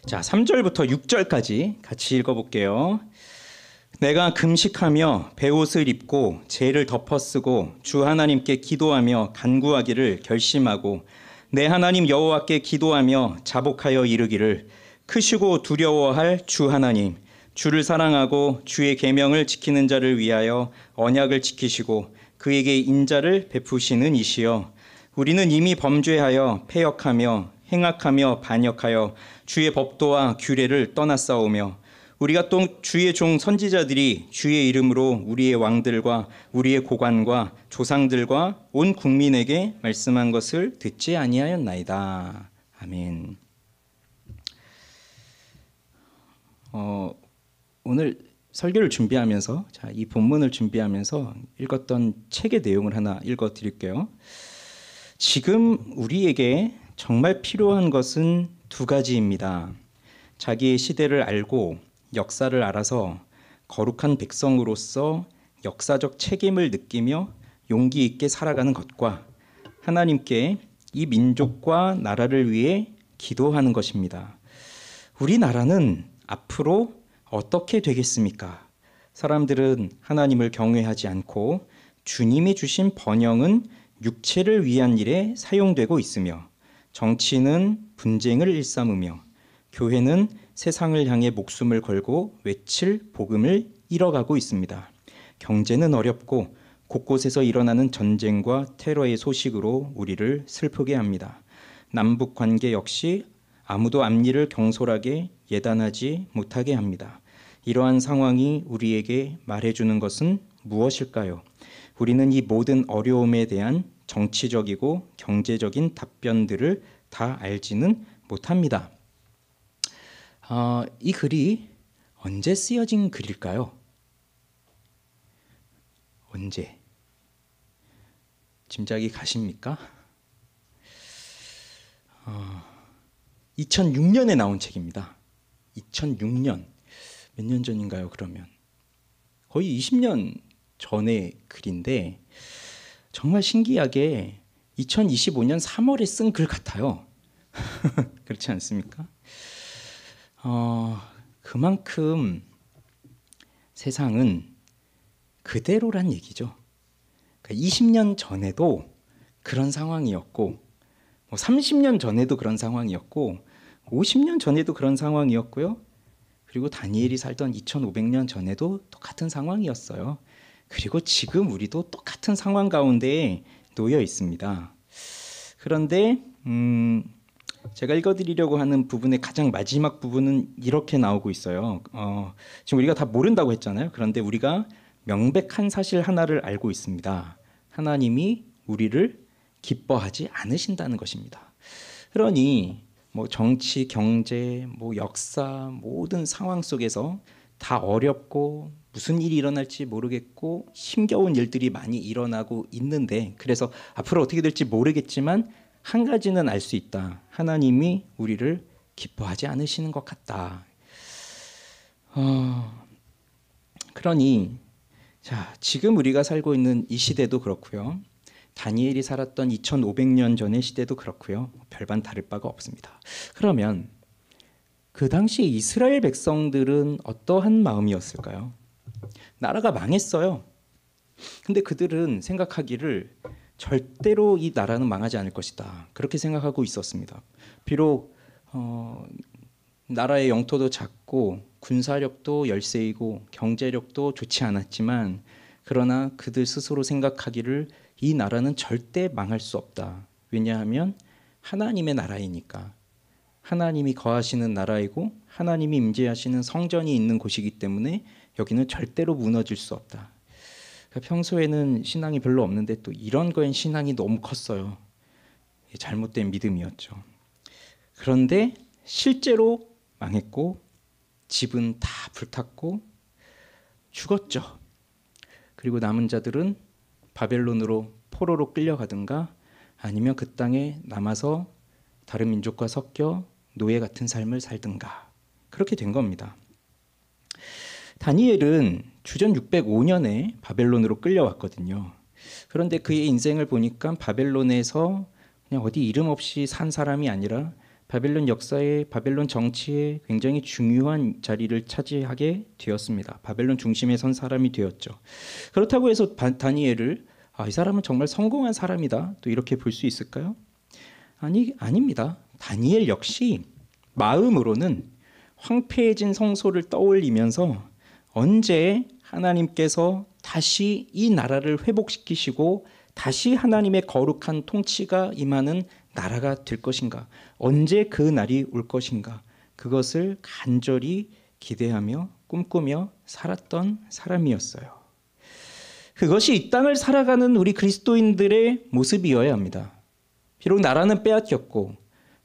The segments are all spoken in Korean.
자, 3절부터 6절까지 같이 읽어볼게요. 내가 금식하며 베옷을 입고 죄를 덮어쓰고 주 하나님께 기도하며 간구하기를 결심하고 내 하나님 여호와께 기도하며 자복하여 이르기를 크시고 두려워할 주 하나님, 주를 사랑하고 주의 계명을 지키는 자를 위하여 언약을 지키시고 그에게 인자를 베푸시는 이시여, 우리는 이미 범죄하여 패역하며 행악하며 반역하여 주의 법도와 규례를 떠났사오며 우리가 또 주의 종 선지자들이 주의 이름으로 우리의 왕들과 우리의 고관과 조상들과 온 국민에게 말씀한 것을 듣지 아니하였나이다. 아멘. 오늘 설교를 준비하면서 이 본문을 준비하면서 읽었던 책의 내용을 하나 읽어드릴게요. 지금 우리에게 정말 필요한 것은 두 가지입니다. 자기의 시대를 알고 역사를 알아서 거룩한 백성으로서 역사적 책임을 느끼며 용기 있게 살아가는 것과 하나님께 이 민족과 나라를 위해 기도하는 것입니다. 우리나라는 앞으로 어떻게 되겠습니까? 사람들은 하나님을 경외하지 않고 주님이 주신 번영은 육체를 위한 일에 사용되고 있으며 정치는 분쟁을 일삼으며 교회는 세상을 향해 목숨을 걸고 외칠 복음을 잃어가고 있습니다. 경제는 어렵고 곳곳에서 일어나는 전쟁과 테러의 소식으로 우리를 슬프게 합니다. 남북 관계 역시 아무도 앞일을 경솔하게 예단하지 못하게 합니다. 이러한 상황이 우리에게 말해주는 것은 무엇일까요? 우리는 이 모든 어려움에 대한 정치적이고 경제적인 답변들을 다 알지는 못합니다. 이 글이 언제 쓰여진 글일까요? 언제? 짐작이 가십니까? 2006년에 나온 책입니다. 2006년. 몇 년 전인가요, 그러면? 거의 20년 전의 글인데 정말 신기하게 2025년 3월에 쓴 글 같아요. 그렇지 않습니까? 그만큼 세상은 그대로란 얘기죠. 그러니까 20년 전에도 그런 상황이었고 30년 전에도 그런 상황이었고 50년 전에도 그런 상황이었고요. 그리고 다니엘이 살던 2500년 전에도 똑같은 상황이었어요. 그리고 지금 우리도 똑같은 상황 가운데 놓여 있습니다. 그런데 제가 읽어드리려고 하는 부분의 가장 마지막 부분은 이렇게 나오고 있어요. 지금 우리가 다 모른다고 했잖아요. 그런데 우리가 명백한 사실 하나를 알고 있습니다. 하나님이 우리를 기뻐하지 않으신다는 것입니다. 그러니 정치, 경제, 역사 모든 상황 속에서 다 어렵고 무슨 일이 일어날지 모르겠고 힘겨운 일들이 많이 일어나고 있는데 그래서 앞으로 어떻게 될지 모르겠지만 한 가지는 알 수 있다. 하나님이 우리를 기뻐하지 않으시는 것 같다. 그러니 지금 우리가 살고 있는 이 시대도 그렇고요. 다니엘이 살았던 2500년 전의 시대도 그렇고요. 별반 다를 바가 없습니다. 그러면 그 당시 이스라엘 백성들은 어떠한 마음이었을까요? 나라가 망했어요. 근데 그들은 생각하기를 절대로 이 나라는 망하지 않을 것이다. 그렇게 생각하고 있었습니다. 비록 나라의 영토도 작고 군사력도 열세이고 경제력도 좋지 않았지만 그러나 그들 스스로 생각하기를 이 나라는 절대 망할 수 없다. 왜냐하면 하나님의 나라이니까. 하나님이 거하시는 나라이고 하나님이 임재하시는 성전이 있는 곳이기 때문에 여기는 절대로 무너질 수 없다. 평소에는 신앙이 별로 없는데 또 이런 거엔 신앙이 너무 컸어요. 잘못된 믿음이었죠. 그런데 실제로 망했고 집은 다 불탔고 죽었죠. 그리고 남은 자들은 바벨론으로 포로로 끌려가든가 아니면 그 땅에 남아서 다른 민족과 섞여 노예 같은 삶을 살든가 그렇게 된 겁니다. 다니엘은 주전 605년에 바벨론으로 끌려왔거든요. 그런데 그의 인생을 보니까 바벨론에서 그냥 어디 이름 없이 산 사람이 아니라 바벨론 역사에, 바벨론 정치에 굉장히 중요한 자리를 차지하게 되었습니다. 바벨론 중심에 선 사람이 되었죠. 그렇다고 해서 다니엘을 이 사람은 정말 성공한 사람이다, 또 이렇게 볼 수 있을까요? 아닙니다. 다니엘 역시 마음으로는 황폐해진 성소를 떠올리면서 언제 하나님께서 다시 이 나라를 회복시키시고 다시 하나님의 거룩한 통치가 임하는 나라가 될 것인가, 언제 그 날이 올 것인가, 그것을 간절히 기대하며 꿈꾸며 살았던 사람이었어요. 그것이 이 땅을 살아가는 우리 그리스도인들의 모습이어야 합니다. 비록 나라는 빼앗겼고,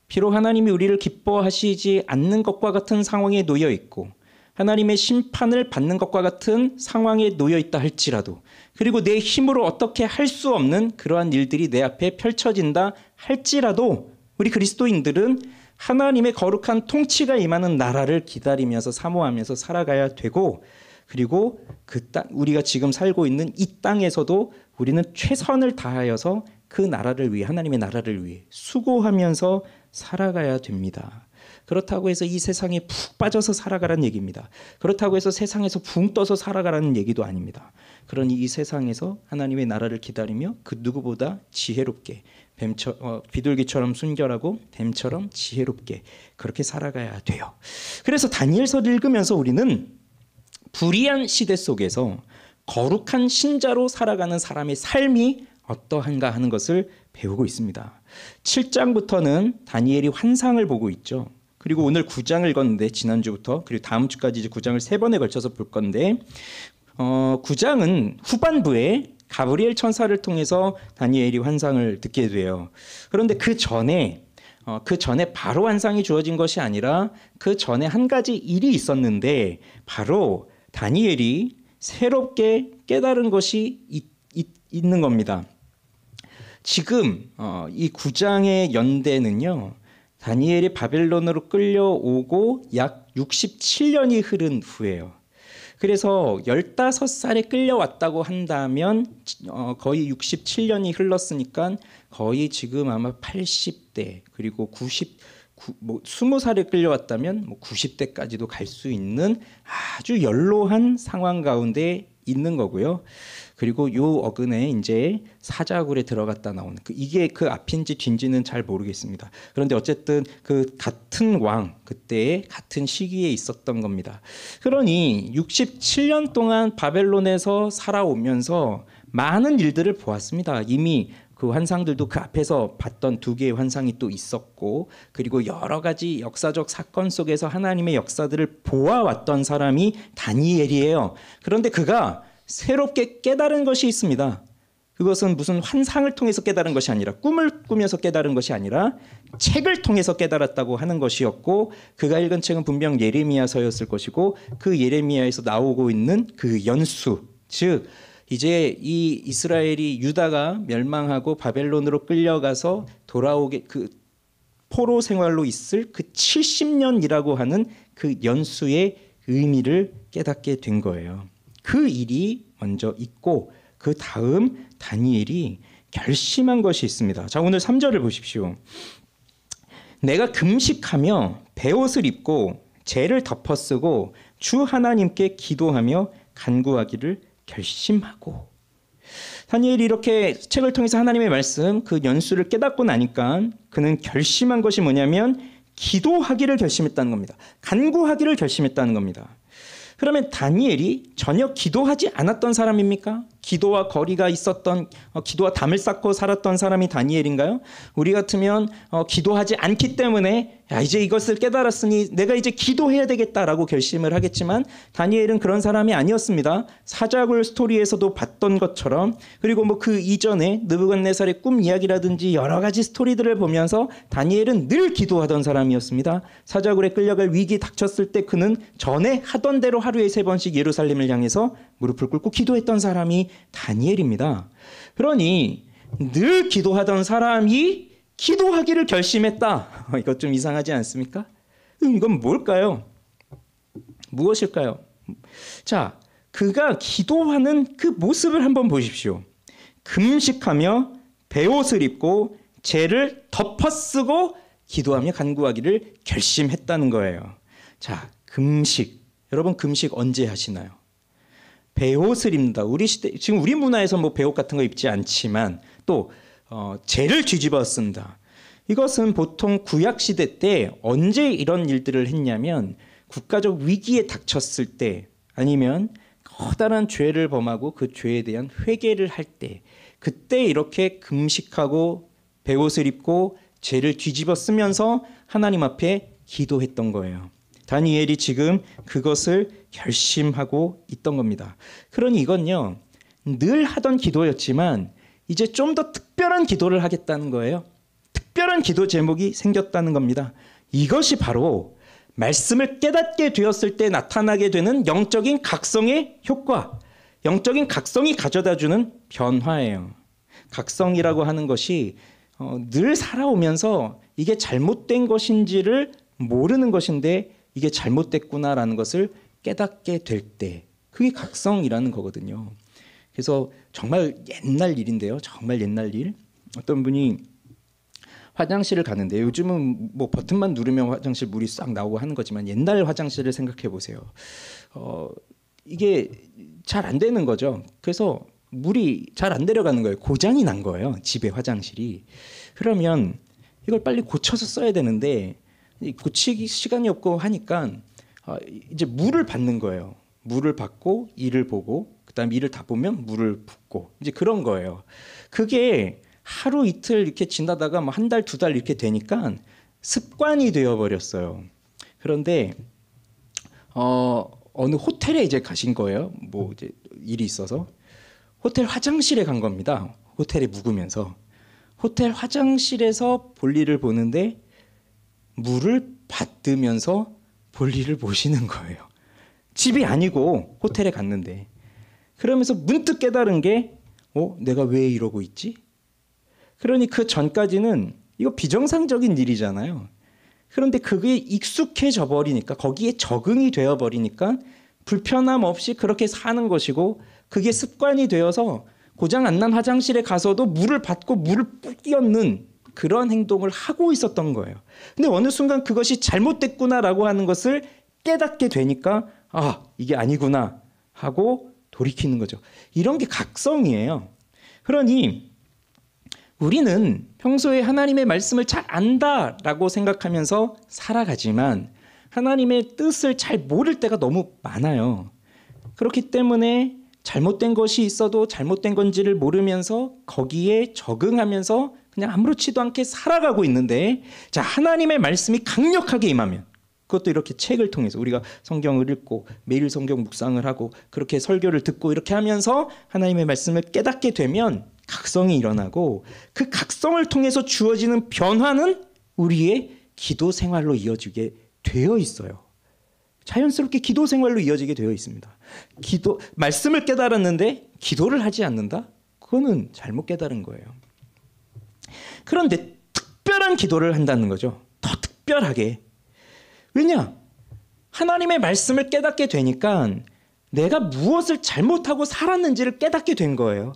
비록 하나님이 우리를 기뻐하시지 않는 것과 같은 상황에 놓여 있고, 하나님의 심판을 받는 것과 같은 상황에 놓여 있다 할지라도, 그리고 내 힘으로 어떻게 할 수 없는 그러한 일들이 내 앞에 펼쳐진다 할지라도, 우리 그리스도인들은 하나님의 거룩한 통치가 임하는 나라를 기다리면서 사모하면서 살아가야 되고, 그리고 그 땅, 우리가 지금 살고 있는 이 땅에서도 우리는 최선을 다하여서 그 나라를 위해, 하나님의 나라를 위해 수고하면서 살아가야 됩니다. 그렇다고 해서 이 세상에 푹 빠져서 살아가라는 얘기입니다. 그렇다고 해서 세상에서 붕 떠서 살아가라는 얘기도 아닙니다. 그러니 이 세상에서 하나님의 나라를 기다리며 그 누구보다 지혜롭게, 비둘기처럼 순결하고 뱀처럼 지혜롭게 그렇게 살아가야 돼요. 그래서 다니엘서를 읽으면서 우리는 불의한 시대 속에서 거룩한 신자로 살아가는 사람의 삶이 어떠한가 하는 것을 배우고 있습니다. 7장부터는 다니엘이 환상을 보고 있죠. 그리고 오늘 9장을 읽었는데, 지난주부터, 그리고 다음 주까지 이제 9장을 3번에 걸쳐서 볼 건데, 9장은 후반부에 가브리엘 천사를 통해서 다니엘이 환상을 듣게 돼요. 그런데 그 전에 바로 환상이 주어진 것이 아니라 그 전에 한 가지 일이 있었는데, 바로 다니엘이 새롭게 깨달은 것이 있는 겁니다. 지금 이 9장의 연대는요, 다니엘이 바벨론으로 끌려오고 약 67년이 흐른 후예요. 그래서 15살에 끌려왔다고 한다면 거의 67년이 흘렀으니까 거의 지금 아마 80대, 그리고 20살에 끌려왔다면 90대까지도 갈 수 있는 아주 연로한 상황 가운데 있는 거고요. 그리고 요 어근에 이제 사자굴에 들어갔다 나오는, 이게 그 앞인지 뒤인지는 잘 모르겠습니다. 그런데 어쨌든 그 같은 왕, 그때의 같은 시기에 있었던 겁니다. 그러니 67년 동안 바벨론에서 살아오면서 많은 일들을 보았습니다. 이미 그 환상들도 그 앞에서 봤던 2개의 환상이 또 있었고, 그리고 여러 가지 역사적 사건 속에서 하나님의 역사들을 보아왔던 사람이 다니엘이에요. 그런데 그가 새롭게 깨달은 것이 있습니다. 그것은 무슨 환상을 통해서 깨달은 것이 아니라, 꿈을 꾸면서 깨달은 것이 아니라 책을 통해서 깨달았다고 하는 것이었고, 그가 읽은 책은 분명 예레미야서였을 것이고, 그 예레미야에서 나오고 있는 그 연수, 즉 이제 이 이스라엘이, 유다가 멸망하고 바벨론으로 끌려가서 돌아오게, 그 포로 생활로 있을 그 70년이라고 하는 그 연수의 의미를 깨닫게 된 거예요. 그 일이 먼저 있고, 그 다음 다니엘이 결심한 것이 있습니다. 자, 오늘 3절을 보십시오. 내가 금식하며 베옷을 입고 재를 덮어쓰고 주 하나님께 기도하며 간구하기를 결심하고. 다니엘이 이렇게 책을 통해서 하나님의 말씀, 그 연수를 깨닫고 나니까 그는 결심한 것이 뭐냐면 기도하기를 결심했다는 겁니다. 간구하기를 결심했다는 겁니다. 그러면 다니엘이 전혀 기도하지 않았던 사람입니까? 기도와 거리가 있었던, 기도와 담을 쌓고 살았던 사람이 다니엘인가요? 우리 같으면 기도하지 않기 때문에 이제 이것을 깨달았으니 내가 이제 기도해야 되겠다라고 결심을 하겠지만, 다니엘은 그런 사람이 아니었습니다. 사자굴 스토리에서도 봤던 것처럼, 그리고 그 이전에 느부갓네살의 꿈 이야기라든지 여러 가지 스토리들을 보면서 다니엘은 늘 기도하던 사람이었습니다. 사자굴에 끌려갈 위기 닥쳤을 때 그는 전에 하던 대로 하루에 3번씩 예루살렘을 향해서 무릎을 꿇고 기도했던 사람이 다니엘입니다. 그러니 늘 기도하던 사람이 기도하기를 결심했다. 이것 좀 이상하지 않습니까? 이건 뭘까요? 무엇일까요? 자, 그가 기도하는 그 모습을 한번 보십시오. 금식하며 베옷을 입고 재를 덮어쓰고 기도하며 간구하기를 결심했다는 거예요. 자, 금식. 여러분 금식 언제 하시나요? 베옷을 입는다. 우리 시대 지금 우리 문화에서 뭐 베옷 같은 거 입지 않지만 또 재를 뒤집어 쓴다. 이것은 보통 구약 시대 때 언제 이런 일들을 했냐면 국가적 위기에 닥쳤을 때 아니면 커다란 죄를 범하고 그 죄에 대한 회개를 할 때 그때 이렇게 금식하고 베옷을 입고 죄를 뒤집어 쓰면서 하나님 앞에 기도했던 거예요. 다니엘이 지금 그것을 결심하고 있던 겁니다. 그러니 이건요, 늘 하던 기도였지만 이제 좀 더 특별한 기도를 하겠다는 거예요. 특별한 기도 제목이 생겼다는 겁니다. 이것이 바로 말씀을 깨닫게 되었을 때 나타나게 되는 영적인 각성의 효과, 영적인 각성이 가져다주는 변화예요. 각성이라고 하는 것이 늘 살아오면서 이게 잘못된 것인지를 모르는 것인데 이게 잘못됐구나라는 것을 깨닫게 될 때 그게 각성이라는 거거든요. 그래서 정말 옛날 일인데요. 정말 옛날 일. 어떤 분이 화장실을 가는데 요즘은 뭐 버튼만 누르면 화장실 물이 싹 나오고 하는 거지만 옛날 화장실을 생각해 보세요. 이게 잘 안 되는 거죠. 그래서 물이 잘 안 내려가는 거예요. 고장이 난 거예요. 집에 화장실이. 그러면 이걸 빨리 고쳐서 써야 되는데 고치기 시간이 없고 하니까 이제 물을 받는 거예요. 물을 받고 이를 보고 그다음에 이를 다 보면 물을 붓고 이제 그런 거예요. 그게 하루 이틀 이렇게 지나다가 뭐 한 달, 두 달 이렇게 되니까 습관이 되어 버렸어요. 그런데 어느 호텔에 이제 가신 거예요. 뭐 이제 일이 있어서 호텔 화장실에 간 겁니다. 호텔에 묵으면서 호텔 화장실에서 볼일을 보는데 물을 받으면서 볼일을 보시는 거예요. 집이 아니고 호텔에 갔는데 그러면서 문득 깨달은 게 내가 왜 이러고 있지? 그러니 그 전까지는 이거 비정상적인 일이잖아요. 그런데 그게 익숙해져 버리니까 거기에 적응이 되어 버리니까 불편함 없이 그렇게 사는 것이고 그게 습관이 되어서 고장 안 난 화장실에 가서도 물을 받고 물을 뿌리얹는 그런 행동을 하고 있었던 거예요. 근데 어느 순간 그것이 잘못됐구나라고 하는 것을 깨닫게 되니까 이게 아니구나 하고 돌이키는 거죠. 이런 게 각성이에요. 그러니 우리는 평소에 하나님의 말씀을 잘 안다라고 생각하면서 살아가지만 하나님의 뜻을 잘 모를 때가 너무 많아요. 그렇기 때문에 잘못된 것이 있어도 잘못된 건지를 모르면서 거기에 적응하면서 그냥 아무렇지도 않게 살아가고 있는데 자, 하나님의 말씀이 강력하게 임하면 그것도 이렇게 책을 통해서 우리가 성경을 읽고 매일 성경 묵상을 하고 그렇게 설교를 듣고 이렇게 하면서 하나님의 말씀을 깨닫게 되면 각성이 일어나고 그 각성을 통해서 주어지는 변화는 우리의 기도 생활로 이어지게 되어 있어요. 자연스럽게 기도 생활로 이어지게 되어 있습니다. 말씀을 깨달았는데 기도를 하지 않는다? 그거는 잘못 깨달은 거예요. 그런데 특별한 기도를 한다는 거죠. 더 특별하게. 왜냐? 하나님의 말씀을 깨닫게 되니까 내가 무엇을 잘못하고 살았는지를 깨닫게 된 거예요.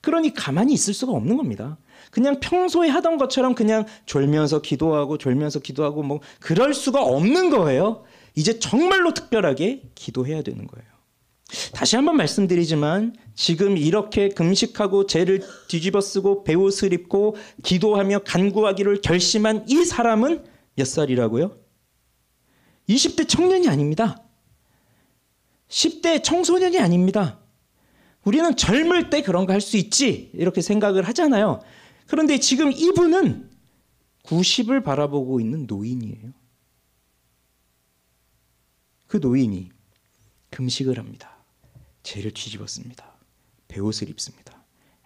그러니 가만히 있을 수가 없는 겁니다. 그냥 평소에 하던 것처럼 그냥 졸면서 기도하고 뭐 그럴 수가 없는 거예요. 이제 정말로 특별하게 기도해야 되는 거예요. 다시 한번 말씀드리지만 지금 이렇게 금식하고 죄를 뒤집어 쓰고 베옷을 입고 기도하며 간구하기를 결심한 이 사람은 몇 살이라고요? 20대 청년이 아닙니다. 10대 청소년이 아닙니다. 우리는 젊을 때 그런 거 할 수 있지 이렇게 생각을 하잖아요. 그런데 지금 이분은 90을 바라보고 있는 노인이에요. 그 노인이 금식을 합니다. 죄를 뒤집었습니다. 베옷을 입습니다.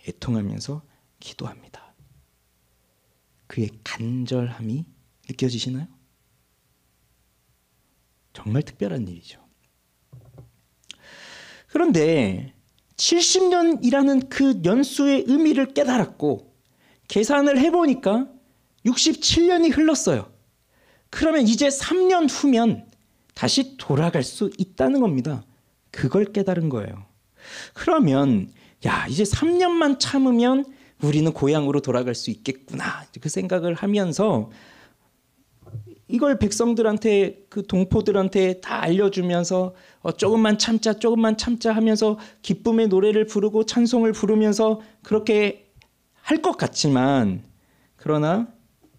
애통하면서 기도합니다. 그의 간절함이 느껴지시나요? 정말 특별한 일이죠. 그런데 70년이라는 그 연수의 의미를 깨달았고 계산을 해보니까 67년이 흘렀어요. 그러면 이제 3년 후면 다시 돌아갈 수 있다는 겁니다. 그걸 깨달은 거예요. 그러면 이제 3년만 참으면 우리는 고향으로 돌아갈 수 있겠구나 그 생각을 하면서 이걸 백성들한테 그 동포들한테 다 알려주면서 조금만 참자 조금만 참자 하면서 기쁨의 노래를 부르고 찬송을 부르면서 그렇게 할 것 같지만 그러나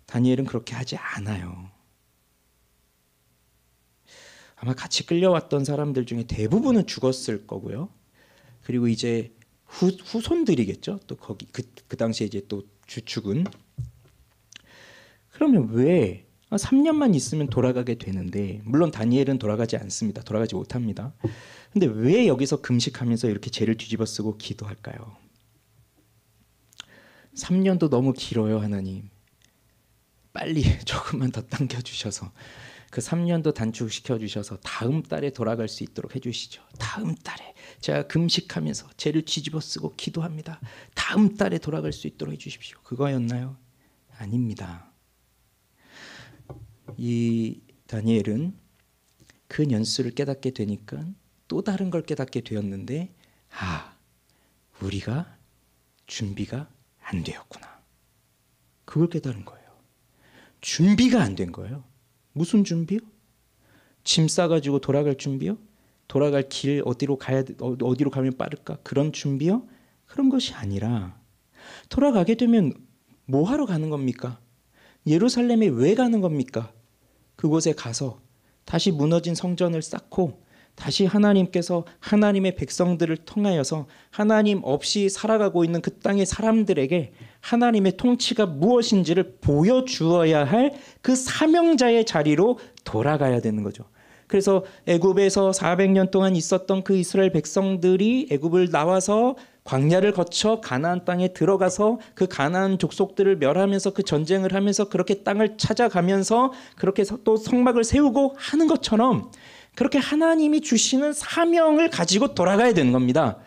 다니엘은 그렇게 하지 않아요. 아마 같이 끌려왔던 사람들 중에 대부분은 죽었을 거고요. 그리고 이제 후손들이겠죠. 또 거기 그 당시에 이제 또 주축은 그러면 왜 3년만 있으면 돌아가게 되는데 물론 다니엘은 돌아가지 않습니다. 돌아가지 못합니다. 근데 왜 여기서 금식하면서 이렇게 죄를 뒤집어쓰고 기도할까요? 3년도 너무 길어요. 하나님 빨리 조금만 더 당겨주셔서 그 3년도 단축시켜 주셔서 다음 달에 돌아갈 수 있도록 해주시죠. 다음 달에 제가 금식하면서 죄를 뒤집어쓰고 기도합니다. 다음 달에 돌아갈 수 있도록 해주십시오. 그거였나요? 아닙니다. 이 다니엘은 그 연수를 깨닫게 되니까 또 다른 걸 깨닫게 되었는데 우리가 준비가 안 되었구나. 그걸 깨달은 거예요. 준비가 안 된 거예요. 무슨 준비요? 짐 싸가지고 돌아갈 준비요? 돌아갈 길 어디로 가면 빠를까? 그런 준비요? 그런 것이 아니라 돌아가게 되면 뭐 하러 가는 겁니까? 예루살렘에 왜 가는 겁니까? 그곳에 가서 다시 무너진 성전을 쌓고 다시 하나님께서 하나님의 백성들을 통하여서 하나님 없이 살아가고 있는 그 땅의 사람들에게 하나님의 통치가 무엇인지를 보여주어야 할 그 사명자의 자리로 돌아가야 되는 거죠. 그래서 애굽에서 400년 동안 있었던 그 이스라엘 백성들이 애굽을 나와서 광야를 거쳐 가나안 땅에 들어가서 그 가나안 족속들을 멸하면서 그 전쟁을 하면서 그렇게 땅을 찾아가면서 그렇게 또 성막을 세우고 하는 것처럼 그렇게 하나님이 주시는 사명을 가지고 돌아가야 되는 겁니다.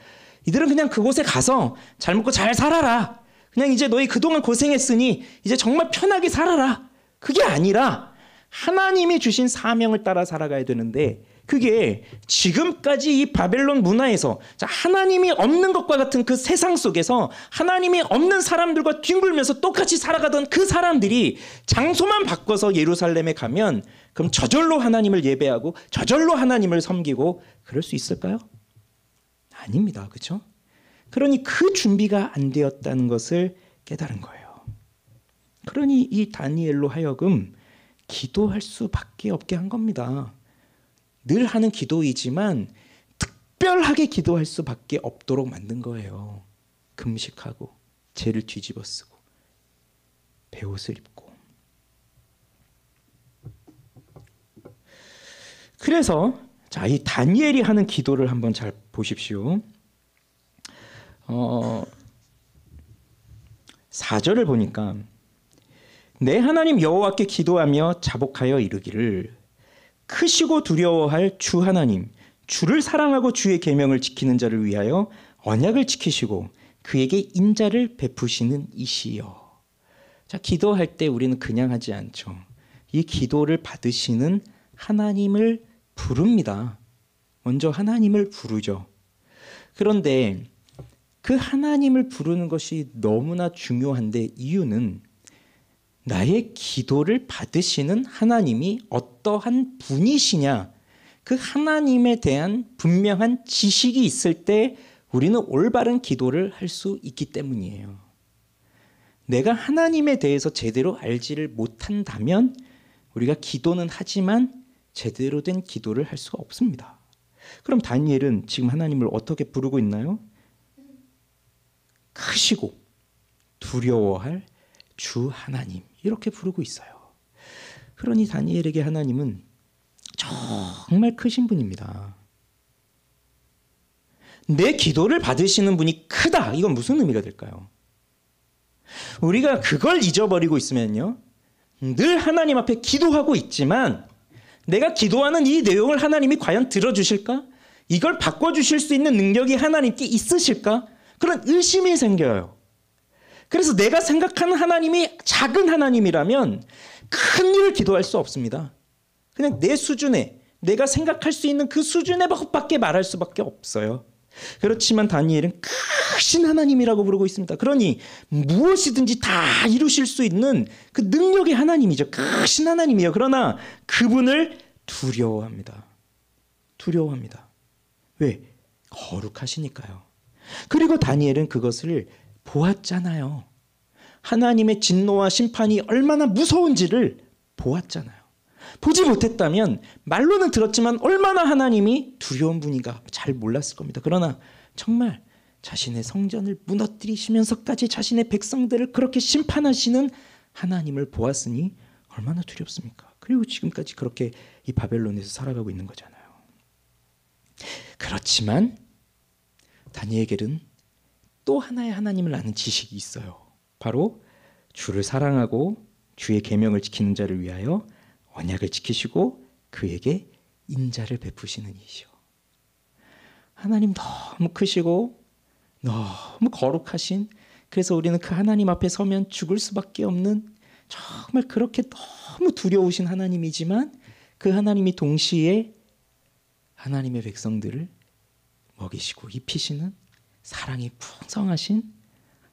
이들은 그냥 그곳에 가서 잘 먹고 잘 살아라. 그냥 이제 너희 그동안 고생했으니 이제 정말 편하게 살아라. 그게 아니라 하나님이 주신 사명을 따라 살아가야 되는데 그게 지금까지 이 바벨론 문화에서 하나님이 없는 것과 같은 그 세상 속에서 하나님이 없는 사람들과 뒹굴면서 똑같이 살아가던 그 사람들이 장소만 바꿔서 예루살렘에 가면 그럼 저절로 하나님을 예배하고 저절로 하나님을 섬기고 그럴 수 있을까요? 아닙니다. 그렇죠? 그러니 그 준비가 안 되었다는 것을 깨달은 거예요. 그러니 이 다니엘로 하여금 기도할 수밖에 없게 한 겁니다. 늘 하는 기도이지만 특별하게 기도할 수밖에 없도록 만든 거예요. 금식하고 죄를 뒤집어쓰고 베옷을 입고. 그래서 이 다니엘이 하는 기도를 한번 잘 보십시오. 4절을 보니까 내 하나님 여호와께 기도하며 자복하여 이르기를 크시고 두려워할 주 하나님 주를 사랑하고 주의 계명을 지키는 자를 위하여 언약을 지키시고 그에게 인자를 베푸시는 이시여. 자, 기도할 때 우리는 그냥 하지 않죠. 이 기도를 받으시는 하나님을 부릅니다. 먼저 하나님을 부르죠. 그런데 그 하나님을 부르는 것이 너무나 중요한데 이유는 나의 기도를 받으시는 하나님이 어떠한 분이시냐, 그 하나님에 대한 분명한 지식이 있을 때 우리는 올바른 기도를 할 수 있기 때문이에요. 내가 하나님에 대해서 제대로 알지를 못한다면 우리가 기도는 하지만 제대로 된 기도를 할 수가 없습니다. 그럼 다니엘은 지금 하나님을 어떻게 부르고 있나요? 크시고 두려워할 주 하나님, 이렇게 부르고 있어요. 그러니 다니엘에게 하나님은 정말 크신 분입니다. 내 기도를 받으시는 분이 크다. 이건 무슨 의미가 될까요? 우리가 그걸 잊어버리고 있으면요, 늘 하나님 앞에 기도하고 있지만 내가 기도하는 이 내용을 하나님이 과연 들어주실까? 이걸 바꿔주실 수 있는 능력이 하나님께 있으실까? 그런 의심이 생겨요. 그래서 내가 생각하는 하나님이 작은 하나님이라면 큰 일을 기도할 수 없습니다. 그냥 내 수준에, 내가 생각할 수 있는 그 수준의 것밖에 말할 수밖에 없어요. 그렇지만 다니엘은 크신 하나님이라고 부르고 있습니다. 그러니 무엇이든지 다 이루실 수 있는 그 능력의 하나님이죠. 크신 하나님이에요. 그러나 그분을 두려워합니다. 두려워합니다. 왜? 거룩하시니까요. 그리고 다니엘은 그것을 보았잖아요. 하나님의 진노와 심판이 얼마나 무서운지를 보았잖아요. 보지 못했다면 말로는 들었지만 얼마나 하나님이 두려운 분인가 잘 몰랐을 겁니다. 그러나 정말 자신의 성전을 무너뜨리시면서까지 자신의 백성들을 그렇게 심판하시는 하나님을 보았으니 얼마나 두렵습니까? 그리고 지금까지 그렇게 이 바벨론에서 살아가고 있는 거잖아요. 그렇지만 다니엘에게는 또 하나의 하나님을 아는 지식이 있어요. 바로 주를 사랑하고 주의 계명을 지키는 자를 위하여 언약을 지키시고 그에게 인자를 베푸시는 이시오. 하나님 너무 크시고 너무 거룩하신, 그래서 우리는 그 하나님 앞에 서면 죽을 수밖에 없는 정말 그렇게 너무 두려우신 하나님이지만 그 하나님이 동시에 하나님의 백성들을 먹이시고 입히시는 사랑이 풍성하신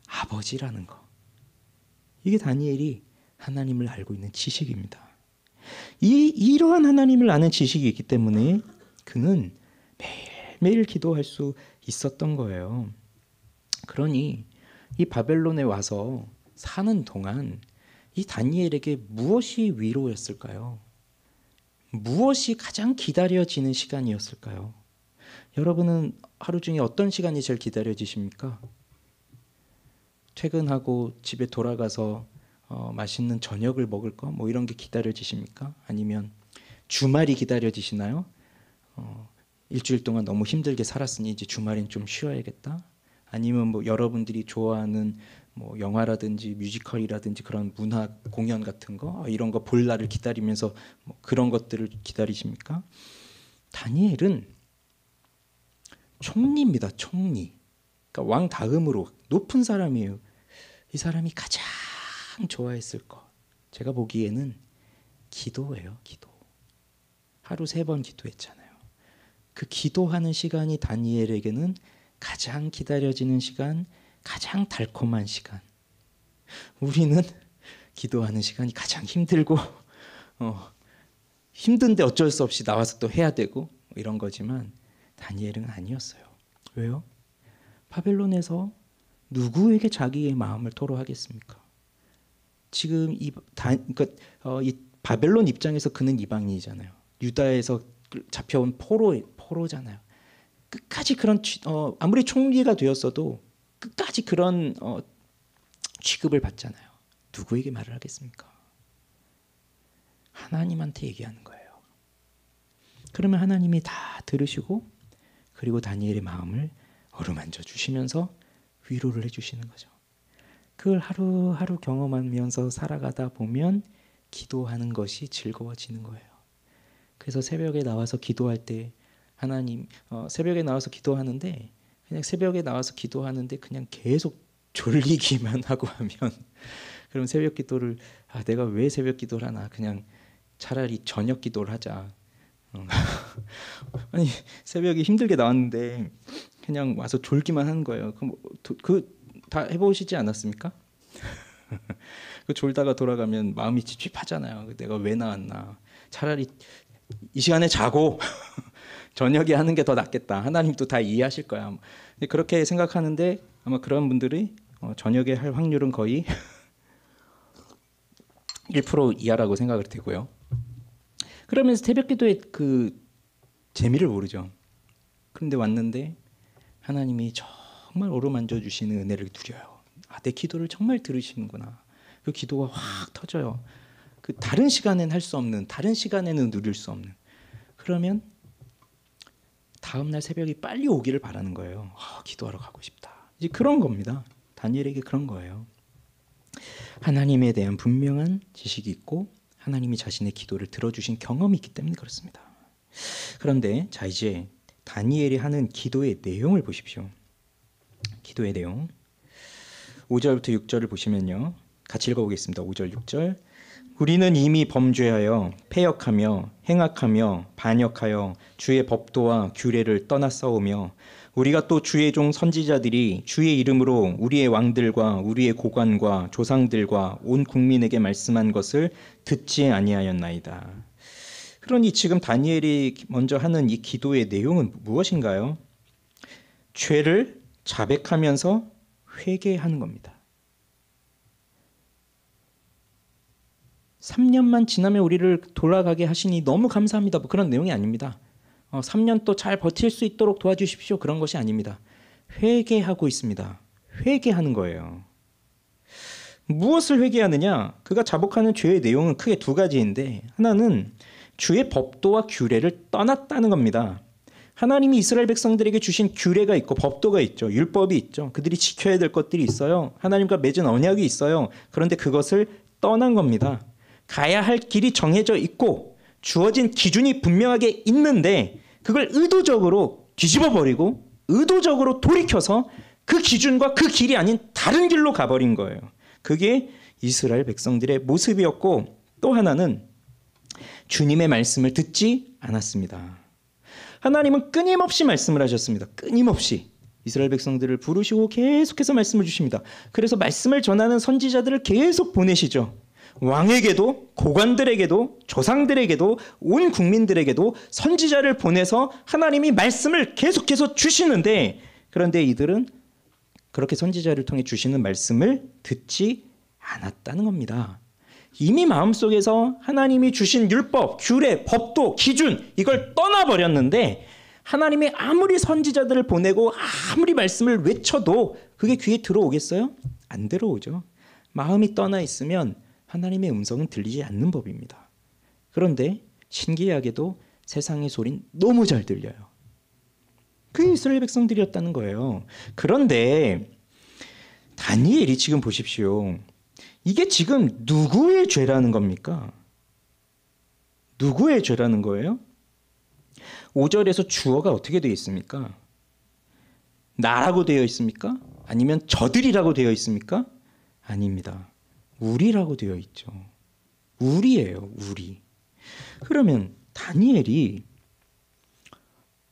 아버지라는 것. 이게 다니엘이 하나님을 알고 있는 지식입니다. 이러한 하나님을 아는 지식이 있기 때문에 그는 매일매일 기도할 수 있었던 거예요. 그러니 이 바벨론에 와서 사는 동안 이 다니엘에게 무엇이 위로였을까요? 무엇이 가장 기다려지는 시간이었을까요? 여러분은 하루 중에 어떤 시간이 제일 기다려지십니까? 퇴근하고 집에 돌아가서 맛있는 저녁을 먹을 거 뭐 이런 게 기다려지십니까? 아니면 주말이 기다려지시나요? 일주일 동안 너무 힘들게 살았으니 이제 주말엔 좀 쉬어야겠다. 아니면 뭐 여러분들이 좋아하는 뭐 영화라든지 뮤지컬이라든지 그런 문화 공연 같은 거 이런 거 볼 날을 기다리면서 뭐 그런 것들을 기다리십니까? 다니엘은 총리입니다. 총리. 그러니까 왕 다음으로 높은 사람이에요. 이 사람이 가장 좋아했을 것, 제가 보기에는 기도예요. 기도. 하루 3번 기도했잖아요. 그 기도하는 시간이 다니엘에게는 가장 기다려지는 시간, 가장 달콤한 시간. 우리는 기도하는 시간이 가장 힘들고 힘든데 어쩔 수 없이 나와서 또 해야 되고 이런 거지만 다니엘은 아니었어요. 왜요? 바벨론에서 누구에게 자기의 마음을 토로하겠습니까? 지금 이 바벨론 입장에서 그는 이방인이잖아요. 유다에서 잡혀온 포로잖아요. 끝까지 그런 아무리 총리가 되었어도 끝까지 그런 취급을 받잖아요. 누구에게 말을 하겠습니까? 하나님한테 얘기하는 거예요. 그러면 하나님이 다 들으시고 그리고 다니엘의 마음을 어루만져 주시면서 위로를 해주시는 거죠. 그걸 하루하루 경험하면서 살아가다 보면 기도하는 것이 즐거워지는 거예요. 그래서 새벽에 나와서 기도할 때 하나님 새벽에 나와서 기도하는데 그냥 새벽에 나와서 기도하는데 그냥 계속 졸리기만 하고 하면 그럼 새벽 기도를 내가 왜 새벽 기도를 하나, 그냥 차라리 저녁 기도를 하자. 아니 새벽에 힘들게 나왔는데 그냥 와서 졸기만 하는 거예요. 그 다 해보시지 않았습니까? 그 졸다가 돌아가면 마음이 찝찝하잖아요. 내가 왜 나왔나. 차라리 이 시간에 자고 저녁에 하는 게 더 낫겠다. 하나님도 다 이해하실 거야. 그렇게 생각하는데 아마 그런 분들이 저녁에 할 확률은 거의 1% 이하라고 생각을 되고요. 그러면서 새벽 기도의 그 재미를 모르죠. 그런데 왔는데 하나님이 정말 어루만져 주시는 은혜를 누려요. 내 기도를 정말 들으시는구나. 그 기도가 확 터져요. 그 다른 시간엔 할 수 없는, 다른 시간에는 누릴 수 없는. 그러면 다음 날 새벽이 빨리 오기를 바라는 거예요. 기도하러 가고 싶다. 이제 그런 겁니다. 다니엘에게 그런 거예요. 하나님에 대한 분명한 지식이 있고 하나님이 자신의 기도를 들어주신 경험이 있기 때문에 그렇습니다. 그런데 자 이제 다니엘이 하는 기도의 내용을 보십시오. 기도의 내용 5절부터 6절을 보시면요. 같이 읽어보겠습니다. 5절 6절 우리는 이미 범죄하여 패역하며 행악하며 반역하여 주의 법도와 규례를 떠났사오며 우리가 또 주의 종 선지자들이 주의 이름으로 우리의 왕들과 우리의 고관과 조상들과 온 국민에게 말씀한 것을 듣지 아니하였나이다. 그러니 지금 다니엘이 먼저 하는 이 기도의 내용은 무엇인가요? 죄를 자백하면서 회개하는 겁니다. 3년만 지나면 우리를 돌아가게 하시니 너무 감사합니다. 뭐 그런 내용이 아닙니다. 3년 또 잘 버틸 수 있도록 도와주십시오. 그런 것이 아닙니다. 회개하고 있습니다. 회개하는 거예요. 무엇을 회개하느냐? 그가 자복하는 죄의 내용은 크게 두 가지인데 하나는 주의 법도와 규례를 떠났다는 겁니다. 하나님이 이스라엘 백성들에게 주신 규례가 있고 법도가 있죠. 율법이 있죠. 그들이 지켜야 될 것들이 있어요. 하나님과 맺은 언약이 있어요. 그런데 그것을 떠난 겁니다. 가야 할 길이 정해져 있고 주어진 기준이 분명하게 있는데 그걸 의도적으로 뒤집어버리고 의도적으로 돌이켜서 그 기준과 그 길이 아닌 다른 길로 가버린 거예요. 그게 이스라엘 백성들의 모습이었고 또 하나는 주님의 말씀을 듣지 않았습니다. 하나님은 끊임없이 말씀을 하셨습니다. 끊임없이 이스라엘 백성들을 부르시고 계속해서 말씀을 주십니다. 그래서 말씀을 전하는 선지자들을 계속 보내시죠. 왕에게도 고관들에게도 조상들에게도 온 국민들에게도 선지자를 보내서 하나님이 말씀을 계속해서 주시는데 그런데 이들은 그렇게 선지자를 통해 주시는 말씀을 듣지 않았다는 겁니다. 이미 마음속에서 하나님이 주신 율법, 규례, 법도, 기준 이걸 떠나버렸는데 하나님이 아무리 선지자들을 보내고 아무리 말씀을 외쳐도 그게 귀에 들어오겠어요? 안 들어오죠. 마음이 떠나 있으면 하나님의 음성은 들리지 않는 법입니다. 그런데 신기하게도 세상의 소리는 너무 잘 들려요. 그게 이스라엘 백성들이었다는 거예요. 그런데 다니엘이 지금 보십시오. 이게 지금 누구의 죄라는 겁니까? 누구의 죄라는 거예요? 5절에서 주어가 어떻게 되어 있습니까? 나라고 되어 있습니까? 아니면 저들이라고 되어 있습니까? 아닙니다. 우리라고 되어 있죠. 우리예요. 우리. 그러면 다니엘이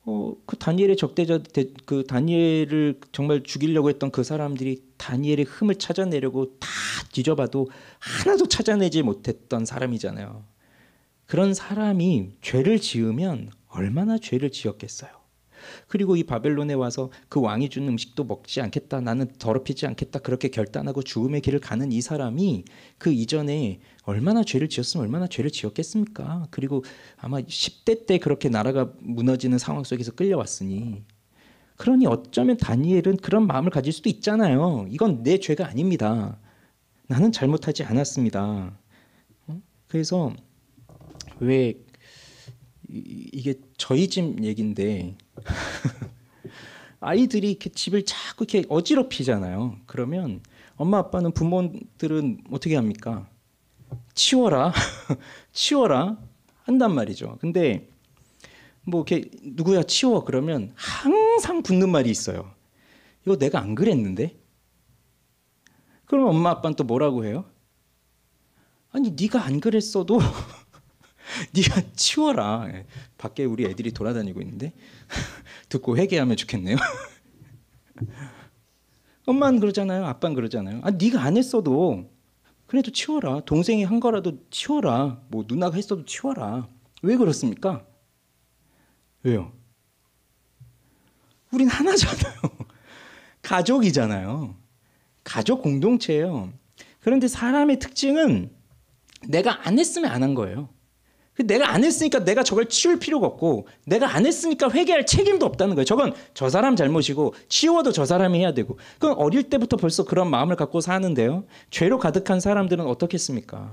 그 다니엘의 적대자 그 다니엘을 정말 죽이려고 했던 그 사람들이 다니엘의 흠을 찾아내려고 다 뒤져봐도 하나도 찾아내지 못했던 사람이잖아요. 그런 사람이 죄를 지으면 얼마나 죄를 지었겠어요. 그리고 이 바벨론에 와서 그 왕이 준 음식도 먹지 않겠다. 나는 더럽히지 않겠다. 그렇게 결단하고 죽음의 길을 가는 이 사람이 그 이전에 얼마나 죄를 지었으면 얼마나 죄를 지었겠습니까? 그리고 아마 10대 때 그렇게 나라가 무너지는 상황 속에서 끌려왔으니 그러니 어쩌면 다니엘은 그런 마음을 가질 수도 있잖아요. 이건 내 죄가 아닙니다. 나는 잘못하지 않았습니다. 그래서 왜 이게 저희 집 얘기인데 아이들이 이렇게 집을 자꾸 이렇게 어지럽히잖아요. 그러면 엄마 아빠는 부모들은 어떻게 합니까? 치워라, 치워라 한단 말이죠. 근데 뭐 이렇게 누구야 치워 그러면 항상 붙는 말이 있어요. 이거 내가 안 그랬는데? 그럼 엄마 아빠는 또 뭐라고 해요? 아니 네가 안 그랬어도 네가 치워라. 밖에 우리 애들이 돌아다니고 있는데 듣고 회개하면 좋겠네요. 엄마는 그러잖아요. 아빠는 그러잖아요. 아, 네가 안 했어도 그래도 치워라. 동생이 한 거라도 치워라. 뭐 누나가 했어도 치워라. 왜 그렇습니까? 왜요? 우린 하나잖아요. 가족이잖아요. 가족 공동체예요. 그런데 사람의 특징은 내가 안 했으면 안 한 거예요. 내가 안 했으니까 내가 저걸 치울 필요가 없고 내가 안 했으니까 회개할 책임도 없다는 거예요. 저건 저 사람 잘못이고 치워도 저 사람이 해야 되고 그럼 어릴 때부터 벌써 그런 마음을 갖고 사는데요. 죄로 가득한 사람들은 어떻겠습니까?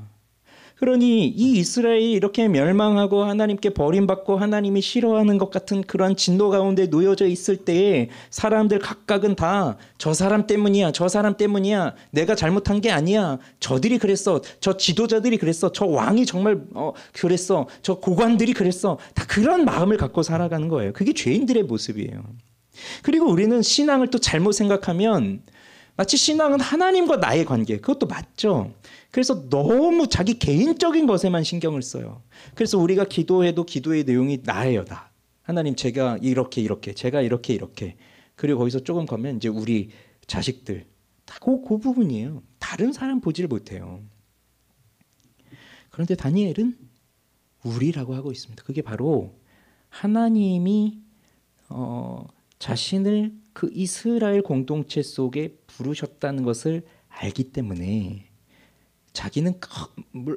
그러니 이 이스라엘이 이렇게 멸망하고 하나님께 버림받고 하나님이 싫어하는 것 같은 그런 진노 가운데 놓여져 있을 때에 사람들 각각은 다 저 사람 때문이야, 저 사람 때문이야, 내가 잘못한 게 아니야, 저들이 그랬어, 저 지도자들이 그랬어, 저 왕이 정말 그랬어, 저 고관들이 그랬어, 다 그런 마음을 갖고 살아가는 거예요. 그게 죄인들의 모습이에요. 그리고 우리는 신앙을 또 잘못 생각하면 마치 신앙은 하나님과 나의 관계, 그것도 맞죠. 그래서 너무 자기 개인적인 것에만 신경을 써요. 그래서 우리가 기도해도 기도의 내용이 나예요, 나. 하나님, 제가 이렇게 제가 이렇게 그리고 거기서 조금 가면 이제 우리 자식들 다 그 부분이에요. 다른 사람 보지를 못해요. 그런데 다니엘은 우리라고 하고 있습니다. 그게 바로 하나님이 자신을 그 이스라엘 공동체 속에 부르셨다는 것을 알기 때문에 자기는